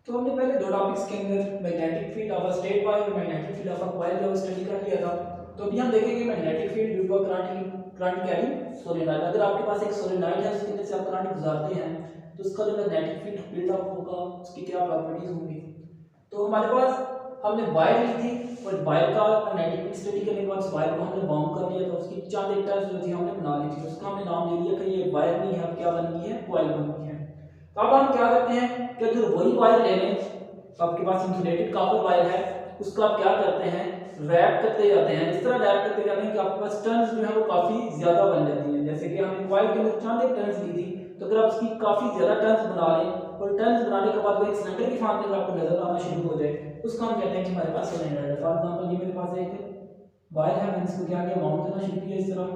तो हमने पहले दो टॉपिक्स के अंदर magnetic field of a straight wire और magnetic field of a coil जो स्टडी कर लिया था। तो अभी हम देखेंगे magnetic field due to current carrying solenoid. अगर आपके पास एक सोलेनॉइड है उसके अंदर से आप करंट गुजारते हैं तो उसका जो मैग्नेटिक फील्ड बिल्ड अप होगा उसकी क्या प्रॉपर्टीज होंगी। तो हमारे पास हमने वायर ली थी और वायर का मैग्नेटिक फील्ड स्टडी करने के बाद उस वायर को हमने बाउंड कर लिया था। उसकी चंद एक टर्म्स जो थी हमने बना ली थी, उसका हमने नाम दे दिया कि ये वायर नहीं है, अब क्या बन गई है, कॉइल बन गई है। तो अब हम क्या करते हैं कि अगर वही वायर ले लें तो आपके पास इंसुलेटेड कॉपर वायर है, उसको आप क्या करते हैं, रैप करते जाते हैं। इस तरह रैप करते जाते हैं कि आपके पास टर्न्स जो है वो काफी ज्यादा बन जाती हैं। जैसे कि हमने कॉइल के अंदर चंद एक टर्न्स ली थी, तो अगर आप उसकी काफी ज्यादा टर्न्स बना लें और टर्न्स बनाने के बाद वो एक सिलेंडर की फॉर्म में आपको नजर आना शुरू हो जाए, उसको हम कहते हैं कि हमारे पास सिलेंडर है। फॉर एग्जांपल ये मेरे पास एक वायर है, मैंने इसको क्या किया, माउंट करना शुरू किया इस तरह,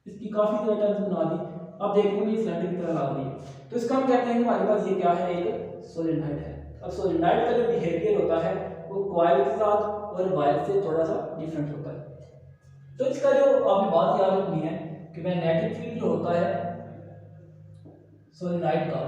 इसकी काफी ज्यादा टर्न्स बना दी। अब देखने में ये सिलेंडर की तरह लग रही है, तो इसका हम कहते हैं कि हमारे पास ये क्या है, एक सोलेनॉइड है। अब सोलेनॉइड का जो बिहेवियर होता है वो कॉइल के साथ और वायर से थोड़ा सा डिफरेंट होता है। तो इसका जो आपने बात याद रखनी है कि मैग्नेटिक फील्ड जो होता है सोलेनॉइड का,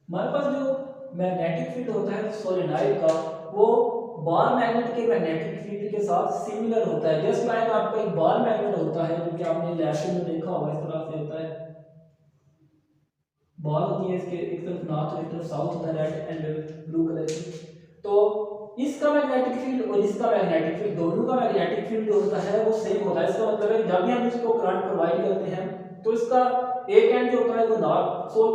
हमारे पास जो मैग्नेटिक फील्ड होता है सोलेनॉइड का, वो बार मैग्नेट के मैग्नेटिक फील्ड के साथ सिमिलर होता है। जस्ट लाइक आपका एक बार मैग्नेट होता है जो कि आपने लैब में देखा होगा, इस तरह से होता है, बॉल होती है, इसके एक तरफ नॉर्थ और एक तरफ साउथ होता है, रेड एंड ब्लू कलर की। तो इसका मैग्नेटिक फील्ड और इसका मैग्नेटिक फील्ड, दोनों का मैग्नेटिक फील्ड जो होता है वो सेम होता है। इसका मतलब है जब भी हम इसको करंट प्रोवाइड करते हैं तो इसका एक एंड जो होता है वो नॉर्थ पोल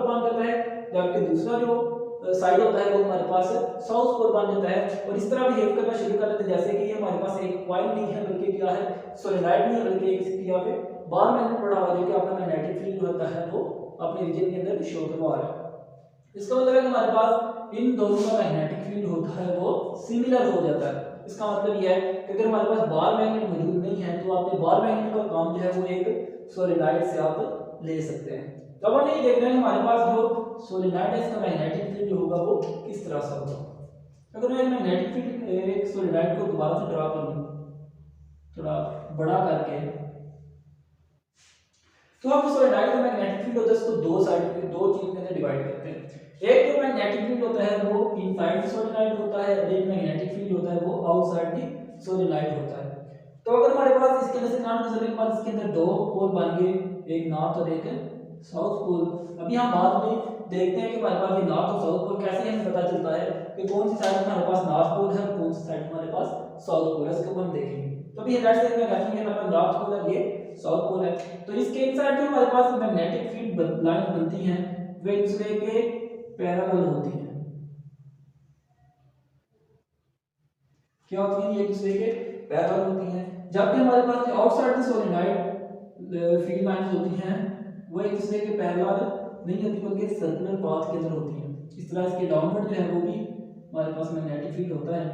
बन जाता है, जबकि दूसरा जो साइड होता है वो हमारे पास साउथ पोल बन जाता है। और इस तरह बिहेव करना शुरू कर देते हैं जैसे कि ये हमारे पास एक कॉइल नहीं है बल्कि क्या है, सोलेनॉइड नहीं है बल्कि एक इसकी यहाँ पे बार मैग्नेट पड़ा हुआ है जो कि अपना मैग्नेटिक फील्ड होता है वो अपने रीजन के अंदर शो करवा रहा है। इसका मतलब है कि हमारे पास इन दोनों का मैग्नेटिक फील्ड होता है वो सिमिलर हो जाता है। इसका मतलब यह है कि अगर हमारे पास बार मैग्नेट मौजूद नहीं है तो आपने बार मैग्नेट का काम जो है वो एक सोलेनॉइड से आप ले सकते हैं। तो अब हमें ये देखना है हमारे पास जो सोलेनॉइड है इसका मैग्नेटिक फील्ड जो होगा वो किस तरह से होगा। अगर मैं मैग्नेटिक फील्ड एक सोलेनॉइड को दोबारा से ड्रा कर लूँ थोड़ा बड़ा करके, तो आप सोलेनॉइड का मैग्नेटिक फील्ड होता है उसको दो साइड के दो चीज के अंदर डिवाइड करते हैं। एक जो मैग्नेटिक फील्ड होता है वो इनसाइड सोलेनॉइड होता है और एक मैग्नेटिक फील्ड होता है वो आउटसाइड दी सोलेनॉइड होता है। तो अगर हमारे पास इसके अंदर से करंट गुजरने के बाद इसके अंदर दो पोल बन गए, एक नॉर्थ और एक साउथ पोल। अभी हम बाद में देखते हैं कि हमारे पास ये नॉर्थ और साउथ पोल कैसे हमें पता चलता है कि कौन सी साइड हमारे पास नॉर्थ पोल है और कौन सी साइड हमारे पास साउथ पोल है, इसको हम देखेंगे। तो अभी लेट्स से मैं कहती हूं हमारे पास नॉर्थ पोल है, ये साउथ पोल है। तो इसके इनसाइड जो हमारे पास मैग्नेटिक फील्ड लाइन बनती हैं वे एक दूसरे के पैरेलल होती हैं। क्या होती है, ये एक दूसरे के पैरेलल होती हैं। जबकि हमारे पास जो outside the solenoid field lines होती हैं वो एक दूसरे के पैरेलल नहीं होती बल्कि सर्कुलर पाथ के अंदर होती हैं। इस तरह इसके डाउनवर्ड जो है वो भी हमारे पास मैग्नेटिक फील्ड होता है।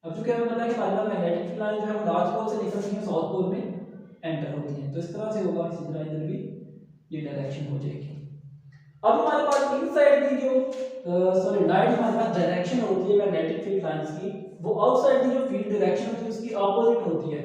अब चूंकि हमें पता है कि हमारे पास मैग्नेटिक फील्ड लाइन जो है वो नॉर्थ पोल से निकलती है साउथ पोल में एंटर होती है, तो इस तरह से होगा। इसी तरह इधर भी ये डायरेक्शन हो जाएगी। अब हमारे पास इनसाइड की जो सोलेनॉइड हमारे पास डायरेक्शन होती है मैग्नेटिक फील्ड लाइंस की, वो आउटसाइड की जो फील्ड डायरेक्शन होती है उसकी ऑपोजिट होती है।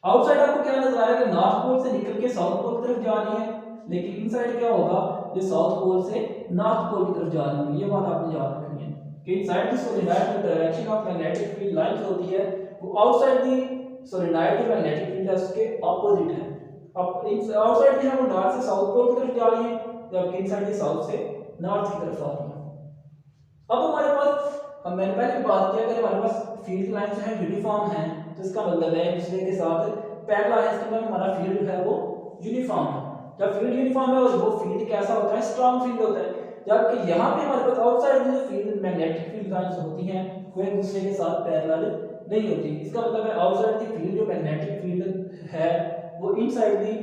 आउटसाइड आपको क्या नजर आ रहा है कि नॉर्थ पोल से निकल के साउथ पोल की तरफ जा रही है, लेकिन इनसाइड क्या होगा, ये साउथ पोल से नॉर्थ पोल की तरफ जा रही होगी। ये बात आपने याद रखनी है कि इनसाइड द सोलेनॉइड जो direction of magnetic field lines होती है वो आउटसाइड द सोलेनॉइड जो मैग्नेटिक फील्ड है उसके ऑपोजिट है। अब इन आउटसाइड की है वो नॉर्थ से साउथ पोल की तरफ जा रही है, जबकि इनसाइड की साउथ से नॉर्थ की तरफ आ रही है। अब हमारे पास, हम मैंने पहले भी बात किया कि हमारे पास फील्ड लाइंस जो है यूनिफॉर्म है, तो इसका मतलब है एक दूसरे के साथ पैरेलल है, इसका मतलब हमारा फील्ड जो है वो यूनिफॉर्म है। जब फील्ड यूनिफॉर्म है और वो फील्ड कैसा होता है, स्ट्रांग फील्ड होता है। जबकि यहाँ पे हमारे पास आउटसाइड में जो फील्ड मैग्नेटिक फील्ड लाइंस होती हैं वो एक दूसरे के साथ पैरेलल नहीं होती। इसका मतलब है आउटसाइड की फील्ड जो मैग्नेटिक फील्ड है वो इनसाइड दी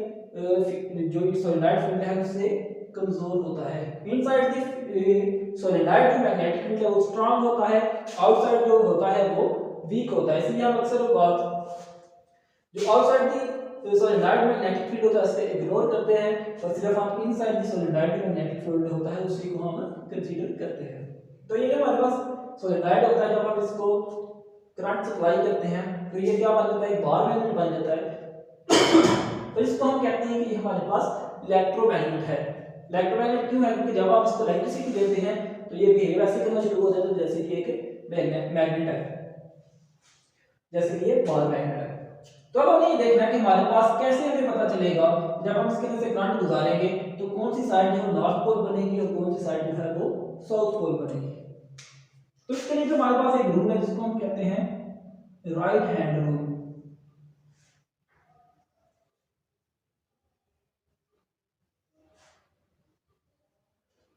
जो सोलेनॉइड फील्ड है उससे कमजोर होता है। इनसाइड दी सोलेनॉइड जो मैग्नेटिक फील्ड है वो स्ट्रांग होता है, आउटसाइड जो होता है वो वीक होता है। इसलिए हम अक्सर बात जो आउटसाइड दी सोलेनोइड में मैग्नेटिक फील्ड होता है उसे इग्नोर करते हैं और सिर्फ हम इनसाइड दी सोलेनोइड में मैग्नेटिक फील्ड होता है उसी को हम कंसीडर करते हैं। तो ये हमारे पास सोलेनोइड होता है, जब हम इसको करंट सप्लाई करते हैं तो ये क्या बन जाता है, एक बार मैग्नेट बन जाता है। तो इसको हम कहते हैं कि हमारे पास इलेक्ट्रोमैग्नेट है। इलेक्ट्रोमैग्नेट क्यों है, क्योंकि जब आप इसको इलेक्ट्रिसिटी देते हैं तो ये बिहेव ऐसे करना शुरू हो जाता है जैसे कि एक मैग्नेट है, जैसे कि ये बार मैग्नेट है। तो अब हमें ये देखना है कि हमारे पास कैसे हमें पता चलेगा जब हम इसके अंदर से करंट गुजारेंगे तो कौन सी साइड जो है नॉर्थ पोल बनेगी और कौन सी साइड जो है वो साउथ पोल बनेगी। तो इसके लिए जो हमारे पास एक रूल है जिसको हम कहते हैं राइट हैंड रूल।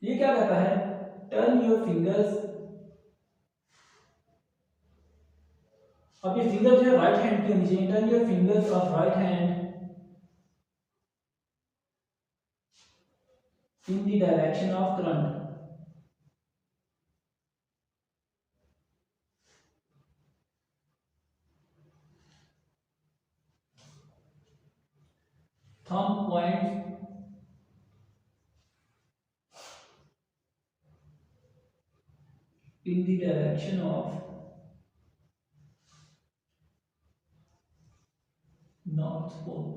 ये क्या कहता है, टर्न योर फिंगर्स, अब ये फिंगर जो है राइट हैंड की होनी चाहिए, turn your fingers of right hand in the direction of current. Thumb points in the direction of north pole.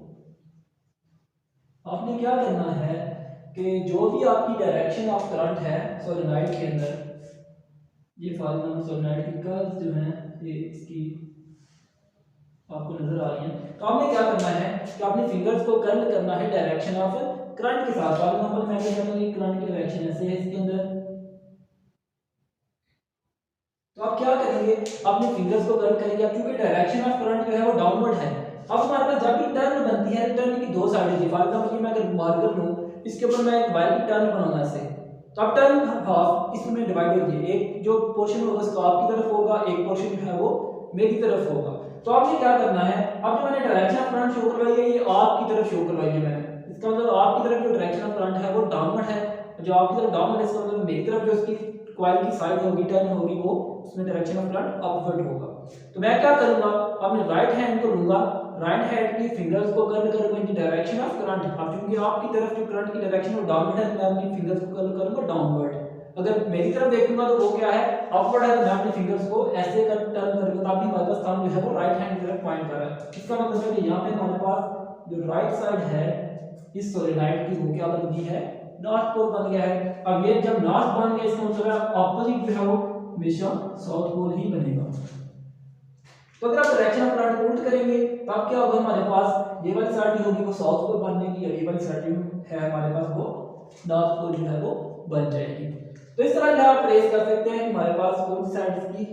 आपने क्या करना है कि जो भी आपकी डायरेक्शन ऑफ करंट है सोलेनोइड के अंदर, ये फार्मूला सोलेनोइड की कर्व्स जो हैं ये इसकी आपको नजर आ रही है। तो आपने क्या करना है कि आपने फिंगर्स को कर्ल करना है डायरेक्शन ऑफ करंट के साथ। फॉर एग्जांपल मैं क्या करूंगा, करंट की डायरेक्शन ऐसे है इसके अंदर, तो आप क्या करेंगे अपने फिंगर्स को कर्ल करेंगे। अब क्योंकि डायरेक्शन ऑफ करंट जो है वो डाउनवर्ड है, अब हमारे पास जब भी टर्न बनती है टर्न की दो साइड होती है। फॉर एग्जांपल मैं अगर मार्कर लूं इसके ऊपर मैं एक वायर की टर्न बनाऊंगा ऐसे, तो अब टर्न हाफ इसमें डिवाइड होगी, एक जो पोर्शन होगा उसका आपकी तरफ होगा, एक पोर्शन जो है वो मेरी तरफ होगा। तो आपने क्या करना है, अब जो मैंने डायरेक्शन ऑफ करंट शो करवाई है ये आपकी तरफ शो करवाई है मैंने, इसका मतलब आपकी तरफ जो डायरेक्शन ऑफ करंट है वो डाउनवर्ड है, जो आपकी तरफ डाउनवर्ड है इसका मतलब मेरी तरफ जो उसकी कॉइल की साइड होगी टर्न होगी वो उसमें डायरेक्शन ऑफ करंट अपवर्ड होगा। तो मैं क्या करूंगा, अपने राइट हैंड को लूंगा, राइट हैंड की फिंगर्स को कर्ल करूंगा इन द डायरेक्शन ऑफ करंट। अब क्योंकि आपकी तरफ जो करंट की डायरेक्शन वो डाउनवर्ड है तो मैं अपनी फिंगर्स को कर्ल करूंगा डाउनवर्ड। अगर मेरी तरफ देखूंगा तो वो क्या है अपवर्ड है, तो मैं अपनी फिंगर्स को ऐसे कर टर्न करूंगा ताकि हमारे पास थंब जो है वो राइट हैंड की तरफ पॉइंट कर रहा है। इसका मतलब है कि यहाँ पे हमारे पास जो राइट साइड है इस सोलेनोइड की वो क्या बन गई है, नॉर्थ पोल बन गया है। अब ये जब नॉर्थ बन गया इसका मतलब है ऑपोजिट जो है वो हमेशा साउथ पोल ही बनेगा। तो अगर आप डायरेक्शन ऑफ करंट उल्ट करेंगे तब क्या होगा, हमारे पास ये वाली साइड जो होगी वो साउथ पोल बन जाएगी और ये वाली साइड जो है हमारे पास वो नॉर्थ पोल जो है वो बन जाएगी। तो इस तरह जो आप ट्रेस कर सकते हैं कि हमारे पास कौन सी साइड इसकी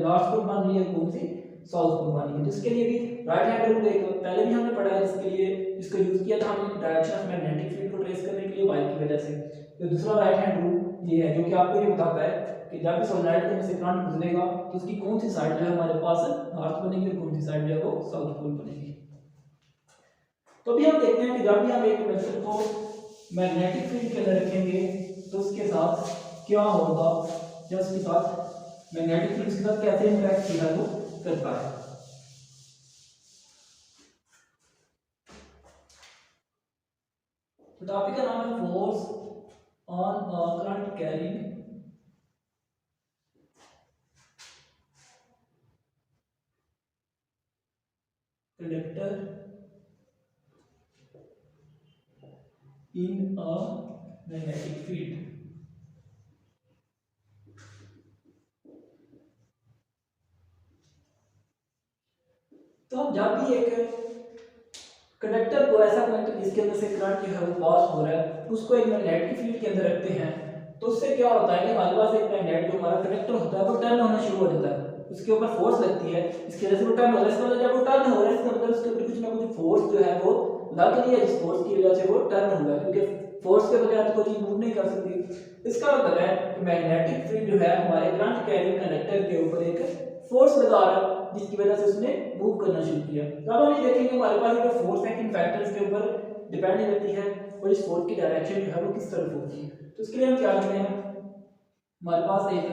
नॉर्थ पोल बन रही है कौन सी साउथ पोल बन रही है। जिसके लिए भी राइट हैंड रूल एक पहले भी हमने पढ़ा है, जिसके लिए इसको यूज किया था हमने डायरेक्शन ऑफ मैग्नेटिक फील्ड को ट्रेस करने के लिए वाई की वजह से। तो दूसरा राइट हैंड रूल ये है जो कि आपको ये बताता है कि जब भी सोलेनोइड के से करंट गुजरेगा तो उसकी कौन सी साइड जो है हमारे पास नॉर्थ बनेगी और कौन सी साइड जो है वो साउथ पोल बनेगी। तो अभी हम देखते हैं कि जब भी हम एक कंडक्टर को मैग्नेटिक फील्ड के अंदर रखेंगे तो उसके साथ क्या होगा, या उसके साथ मैग्नेटिक फील्ड के साथ कैसे इंटरेक्ट जो है वो करता है। तो टॉपिक का नाम है force on current carrying conductor in a magnetic field। तो हम जब भी एक कंडक्टर को ऐसा कंडक्टर जिसके अंदर से करंट जो है वो पास हो रहा है उसको एक मैग्नेटिक फील्ड के अंदर रखते हैं तो उससे क्या होता है कि हमारे पास एक मैग्नेट जो हमारा कंडक्टर होता है वो टर्न होना शुरू हो जाता है, उसके ऊपर फोर्स लगती है इसकी वजह से वो टर्न हो रहा है। इसका मतलब जब वो टर्न हो रहा है इसका मतलब उसके ऊपर कुछ ना कुछ फोर्स जो है वो लग रही है, जिस फोर्स की वजह से वो टर्न हुआ है, क्योंकि फोर्स के बगैर तो कोई चीज मूव नहीं कर सकती। इसका मतलब है कि मैग्नेटिक फील्ड जो है हमारे करंट कैरिंग कंडक्टर के ऊपर एक फोर्स लगा रहा है जिसकी वजह से उसने मूव करना शुरू किया। तो अब हम ये देखेंगे हमारे पास जो फोर्स है किन फैक्टर्स के ऊपर डिपेंड रहती है और इस फोर्स की डायरेक्शन जो है वो किस तरफ होती है। तो इसके लिए हम क्या करते हैं, हमारे पास एक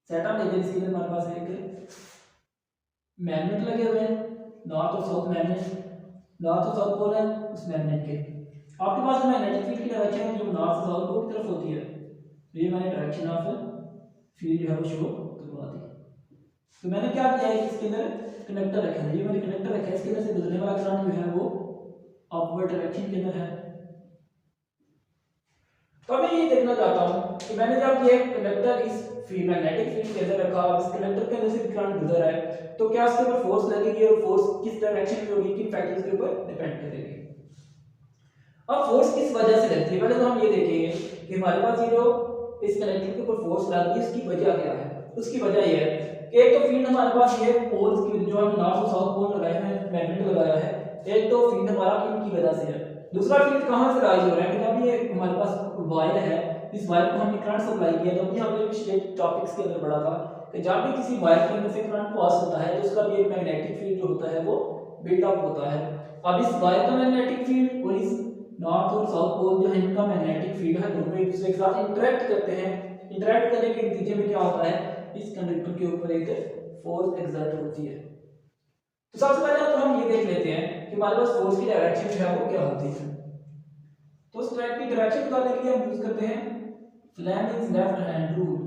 सेटअप लेते हैं, इसके लिए हमारे पास एक मैग्नेट लगे हुए हैं, नॉर्थ और साउथ मैग्नेट, नॉर्थ और साउथ पोल है उस मैग्नेट के। आपके पास मैग्नेटिक फील्ड की डायरेक्शन है जो नॉर्थ से साउथ पोल की तरफ होती है, तो ये मैंने डायरेक्शन ऑफ फील्ड जो है वो शो करवा दी। तो मैंने क्या किया है, इसके अंदर कनेक्टर रखे हैं, ये मैंने कनेक्टर रखा है, इसके अंदर से गुजरने वाला करंट जो है वो अपवर्ड डायरेक्शन के अंदर है। तो मैं ये देखना चाहता हूँ कि मैंने जब ये कनेक्टर इस फील्ड मैग्नेटिक फील्ड के अंदर रखा और इस कनेक्टर के अंदर से करंट गुजर रहा है, तो क्या इसके ऊपर फोर्स लगेगी और फोर्स किस डायरेक्शन में होगी, किन फैक्टर्स के ऊपर डिपेंड करेगी। अब फोर्स किस वजह से लगती है, पहले तो हम ये देखेंगे कि हमारे पास ये जो इस कनेक्टर के ऊपर फोर्स लग रही है इसकी वजह क्या है। उसकी वजह ये है कि एक तो फील्ड हमारे पास ये पोल्स की जो हमने नॉर्थ और साउथ पोल लगाए हैं, मैग्नेट लगाया है, एक तो फील्ड हमारा इनकी वजह से है। दूसरा फील्ड कहां से राइज हो रहा है कि जब ये हमारे पास वायर है, इस वायर को हमने करंट सप्लाई किया, तो अभी हमने पिछले टॉपिक्स के अंदर पढ़ा था कि जब भी किसी वायर के अंदर से करंट पास होता है तो उसका भी एक मैग्नेटिक फील्ड जो होता है वो बिल्डअप होता है। अब इस वायर का मैग्नेटिक फील्ड और इस नॉर्थ और साउथ पोल जो है इनका मैग्नेटिक फील्ड है, दोनों एक दूसरे के साथ इंटरेक्ट करते हैं। इंटरेक्ट करने के नतीजे में क्या होता है, इस कंडक्टर के ऊपर एक फोर्स एक्सर्ट होती है। तो सबसे पहले तो हम ये देख लेते हैं कि हमारे पास फोर्स की डायरेक्शन जो है वो क्या होती है। तो उस ट्रैक की डायरेक्शन निकालने के लिए हम यूज करते हैं फ्लेमिंग्स लेफ्ट हैंड रूल।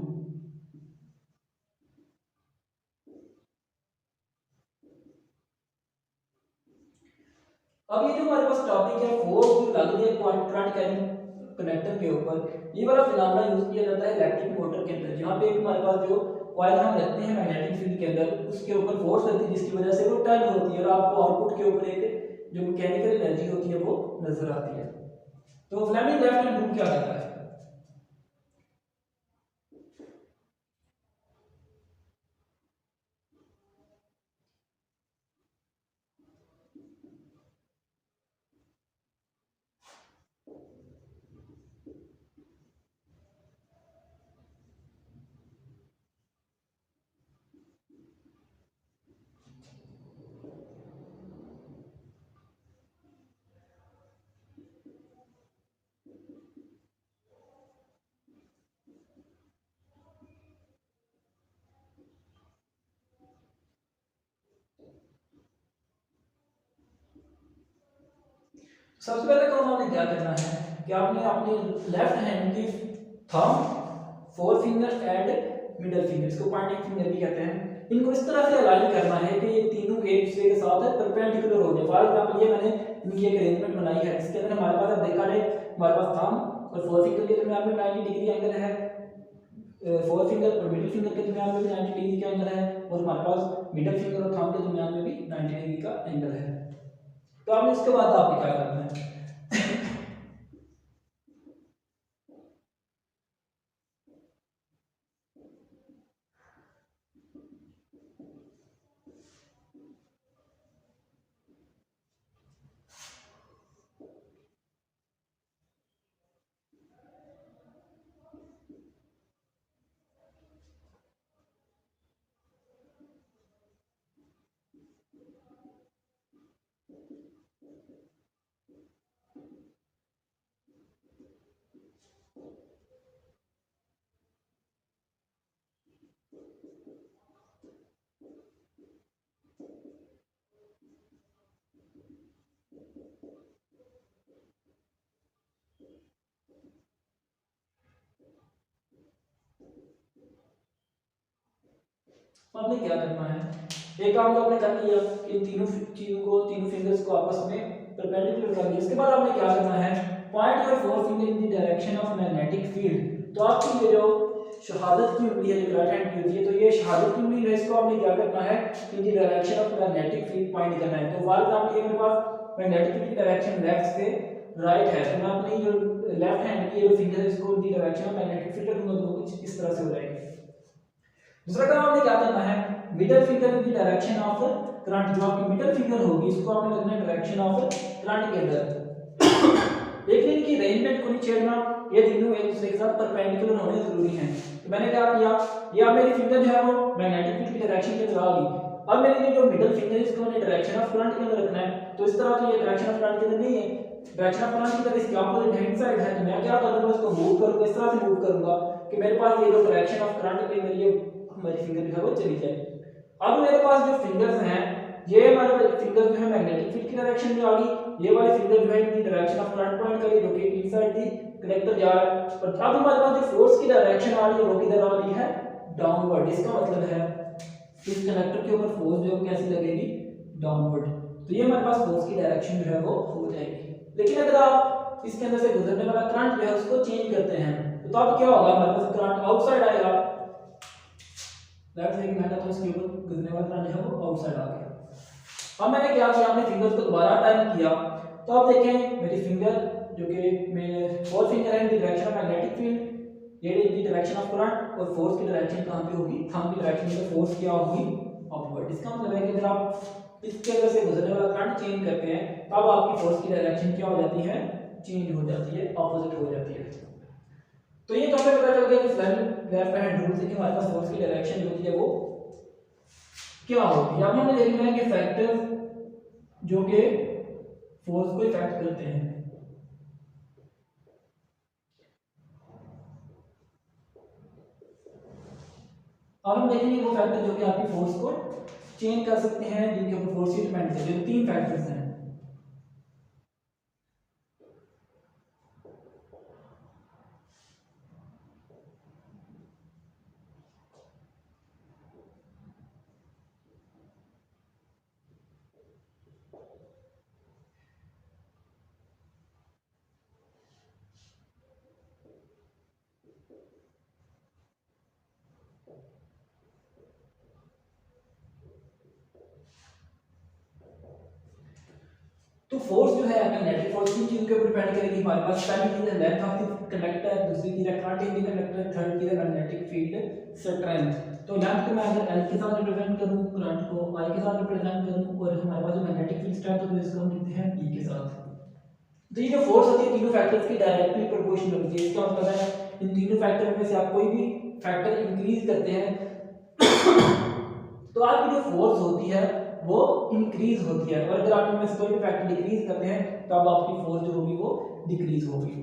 अब ये जो हमारे पास टॉपिक है फोर्स जो लग रही है करंट कैरिंग कनेक्टर के ऊपर, ये वाला फिनोमेना यूज किया जाता है इलेक्ट्रिक मोटर के अंदर, जहां पे हमारे पास जो कॉइल हम रखते हैं मैग्नेटिक फील्ड के अंदर उसके ऊपर फोर्स लगती है जिसकी वजह से वो टर्न होती है और आपको आउटपुट के ऊपर एक जो मैकेनिकल एनर्जी होती है वो नजर आती है। तो फ्लेमिंग लेफ्ट हैंड रूल क्या कहता है। सबसे पहले काम आपने क्या करना है कि आपने अपने लेफ्ट हैंड की thumb, four finger and middle finger, इसको पॉइंटिंग फिंगर भी कहते हैं, इनको इस तरह से अलाइन करना है कि ये तीनों एक दूसरे के साथ परपेंडिकुलर हो जाए। फॉर एग्जांपल ये मैंने इनकी एक अरेंजमेंट बनाई है, इसके अंदर हमारे पास अब देखा है हमारे पास थंब और फोर फिंगर के दरमियान में 90 डिग्री एंगल है, फोर फिंगर और मिडिल फिंगर के दरमियान में भी 90 डिग्री का एंगल है, और हमारे पास मिडिल फिंगर और थंब के दरमियान में भी 90 डिग्री का एंगल है। तो आपने इसके बाद आपको क्या करना है, तो आपने क्या करना है, एक काम तो आपने कर लिया, इन तीनों चीजों को, तीनों फिंगर्स को आपस में परपेंडिकुलर कर दिया। इसके बाद आपने क्या करना है, point your four finger in the direction of magnetic field. तो आपकी ये जो शहादत की उंगली है, जो राइट हैंड की होती है, तो ये शहादत की उंगली है, इसको आपने क्या करना है, in the direction of magnetic field point करना है। तो फॉर एग्जांपल ये मेरे पास मैग्नेटिक फील्ड की डायरेक्शन लेफ्ट से राइट है, तो मैं अपनी जो लेफ्ट हैंड की जो फिंगर है इसको इन the direction of magnetic field रखूंगा, तो कुछ इस तरह से हो जाएगा। दूसरा काम आपने क्या करना है, middle finger in the direction of current, जो आपकी मिडिल फिंगर होगी इसको आपने रखना है डायरेक्शन ऑफ करंट के अंदर। लेकिन इनकी अरेंजमेंट को नहीं छेड़ना, ये तीनों एक दूसरे के साथ परपेंडिकुलर होने जरूरी हैं। तो मैंने क्या किया, ये अब मेरी फिंगर जो है वो मैग्नेटिक फील्ड की डायरेक्शन के अंदर आ गई। अब मेरी ये जो मिडिल फिंगर है इसको मैंने डायरेक्शन ऑफ करंट के अंदर रखना है, तो इस तरह तो ये डायरेक्शन ऑफ करंट के अंदर नहीं है, डायरेक्शन ऑफ करंट की तरफ इसके ऑपोजिट हैंड साइड है। तो मैं क्या करूंगा, इसको मूव करूंगा, इस तरह से मूव करूंगा कि मेरे पास ये जो डायरेक्शन ऑफ करंट के अंदर ये हमारी फिंगर जो है वो चली जाए। अब मेरे पास जो फिंगर्स हैं, ये हमारे फिंगर जो है मैग्नेटिक फील्ड की डायरेक्शन में आ गई, ये वाली फिंगर जो है in the direction of current point करी जो कि इनसाइड दी कनेक्टर जा रहा है। और अब हमारे पास जो फोर्स की डायरेक्शन आ रही है वो किधर आ रही है, डाउनवर्ड। इसका मतलब है इस कनेक्टर के ऊपर फोर्स जो कैसी लगेगी, डाउनवर्ड। तो ये हमारे पास फोर्स की डायरेक्शन जो है वो हो जाएगी। लेकिन अगर आप इसके अंदर से गुजरने वाला करंट जो है उसको चेंज करते हैं तो अब क्या होगा, हमारे पास करंट आउटसाइड आएगा। लेट्स से कि मैं कहता हूं इसके ऊपर गुजरने वाला करंट है वो आउटसाइड आ गया। अब मैंने क्या किया, अपने फिंगर्स को दोबारा टाइम किया, तो आप देखें मेरी फिंगर जो कि मेरे फोर फिंगर है in the direction of magnetic field, ये in the direction of current, और फोर्स की डायरेक्शन कहां पे होगी, थंब की डायरेक्शन में। फोर्स क्या होगी, अपवर्ड। इसका मतलब है कि अगर आप इसके अंदर से गुजरने वाला करंट चेंज करते हैं तब आपकी फोर्स की डायरेक्शन क्या हो जाती है, चेंज हो जाती है, ऑपोजिट हो जाती है। तो ये कब पता चल गया कि फ्लेमिंग लेफ्ट हैंड रूल से कि हमारे पास फोर्स की डायरेक्शन जो होती है वो क्या होगी। अब हमें देखना है कि फैक्टर्स जो कि फोर्स को इफेक्ट करते हैं। अब हम देखेंगे वो फैक्टर जो कि आपकी फोर्स को चेंज कर सकते हैं, जिनके ऊपर फोर्स ही डिपेंड करते हैं। तीन फैक्टर्स हैं। तो फोर्स जो है मैग्नेटिक फोर्स तीन चीजों के ऊपर डिपेंड करेगी। हमारे पास पहली चीज है लेंथ ऑफ द कंडक्टर, दूसरी चीज है current in the conductor, third चीज है मैग्नेटिक फील्ड स्ट्रेंथ। तो लेंथ को मैं अगर L के साथ रिप्रेजेंट करूं, करंट को I के साथ रिप्रेजेंट करूं, और हमारे पास जो मैग्नेटिक फील्ड स्ट्रेंथ होती है इसको हम लिखते हैं E के साथ। तो ये जो फोर्स होती है तीनों फैक्टर्स की डायरेक्टली प्रोपोर्शनल होती है। इसका मतलब है इन तीनों फैक्टर में से आप कोई भी फैक्टर इंक्रीज करते हैं तो आपकी जो फोर्स होती है वो इंक्रीज होती है, और अगर आप इनमें से कोई भी फैक्टर डिक्रीज करते हैं तब आपकी फोर्स जो होगी वो डिक्रीज होगी।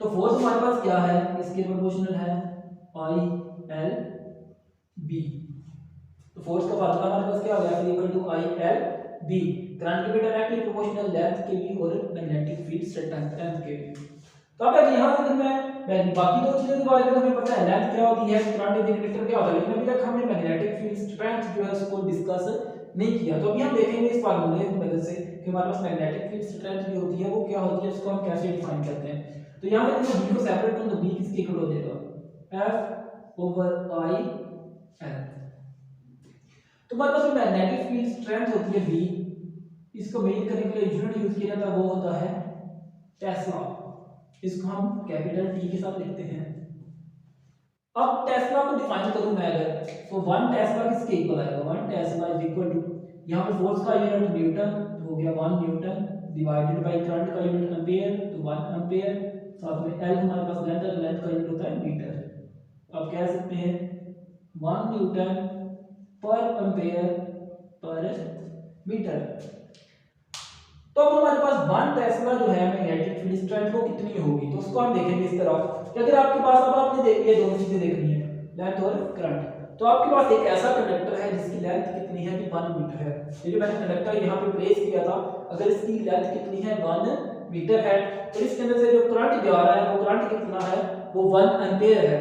तो फोर्स हमारे पास क्या है, इसके प्रोपोर्शनल है आई एल बी। तो फोर्स का फार्मूला हमारे पास क्या हो गया, equal to I L B. Current के भी डायरेक्टली प्रोपोर्शनल, लेंथ के भी और मैग्नेटिक फील्ड स्ट्रेंथ के भी। तो अब यहाँ से मैं बाकी दो चीजों के बारे में हमें पता है, लेंथ क्या होती है, करंट इन द कंडक्टर क्या होता है, लेकिन अभी तक हमने मैग्नेटिक फील्ड स्ट्रेंथ जो है उसको डिस्कस नहीं किया। तो अभी हम देखेंगे इस फार्मूले की मदद से कि हमारे पास मैग्नेटिक फील्ड स्ट्रेंथ जो होती है वो क्या होती है, उसको हम कैसे डिफाइन करते हैं। तो यहाँ पे मैं b को सेपरेट करूं तो b किसके इक्वल हो जाएगा, f ओवर i l। तो हमारे पास मैग्नेटिक फील्ड स्ट्रेंथ होती है b, इसको मेजर करने के लिए यूनिट यूज किया जाता है वो होता है टेस्ला। इसको हम कैपिटल T के साथ लिखते हैं। अब टेस्ला को डिफाइन करूं मैं अगर, तो 1 टेस्ला किसके इक्वल आएगा, 1 टेस्ला इज इक्वल टू, यहां पे फोर्स का यूनिट न्यूटन हो गया 1 न्यूटन डिवाइडेड बाय करंट का यूनिट एंपियर, तो 1 एंपियर, साथ में L हमारे पास लेंथ है, लेंथ का यूनिट होता है मीटर। अब कह सकते हैं 1 न्यूटन पर एंपियर पर मीटर। तो अब हमारे पास 1 टेस्ला जो है मैग्नेटिक फील्ड स्ट्रेंथ वो कितनी होगी, तो उसको हम देखेंगे इस तरह कि अगर आपके पास, अब आपने ये दोनों चीजें देखनी है, लेंथ और करंट। तो आपके पास एक ऐसा कंडक्टर है जिसकी लेंथ कितनी है, 1 मीटर है। ये जो मैंने कंडक्टर यहाँ पे प्लेस किया था, अगर इसकी लेंथ कितनी है, 1 मीटर है, तो इसके अंदर से जो करंट जा रहा है वो करंट कितना है, वो 1 एम्पियर है।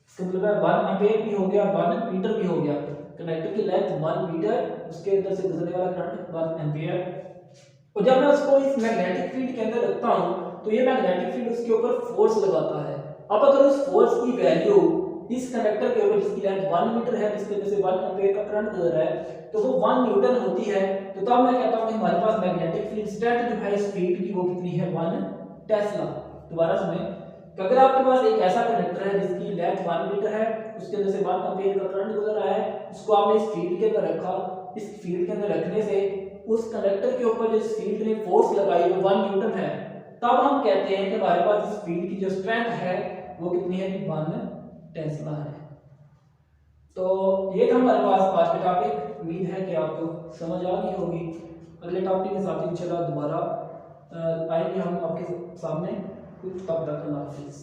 इसका मतलब है 1 एम्पियर भी हो गया, 1 मीटर भी हो गया। कंडक्टर की लेंथ 1 मीटर, उसके अंदर से गुजरने वाला करंट 1 एम्पियर। और जब मैं उसको इस मैग्नेटिक फील्ड के अंदर रखता हूं तो ये मैग्नेटिक फील्ड उसके ऊपर फोर्स लगाता है। अब अगर उस फोर्स की वैल्यू इस कंडक्टर के ऊपर जिसकी लेंथ 1 मीटर है, जिसके वजह से 1 एम्पीयर का करंट गुजर रहा है, तो वो 1 न्यूटन होती है, तो तब मैं कहता हूं कि हमारे पास मैग्नेटिक फील्ड स्ट्रेंथ जो है इस फील्ड की वो कितनी है, 1 टेस्ला। दोबारा सुने, अगर आपके पास एक ऐसा कंडक्टर है जिसकी लेंथ 1 मीटर है, उसके अंदर से 1 एम्पीयर का करंट गुजर रहा है, उसको आपने इस फील्ड के अंदर रखा, इस फील्ड के अंदर रखने से उस कंडक्टर के ऊपर जो फील्ड ने फोर्स लगाई वो 1 न्यूटन है, तब हम कहते हैं कि हमारे पास इस फील्ड की जो स्ट्रेंथ है वो कितनी है, 1 टेस्ला है। तो ये था हमारे पास आज का टॉपिक। उम्मीद है कि आपको समझ आ गई होगी। अगले टॉपिक के साथ इंशाल्लाह दोबारा आएंगे हम आपके सामने। तब तक अल्लाह हाफिज़।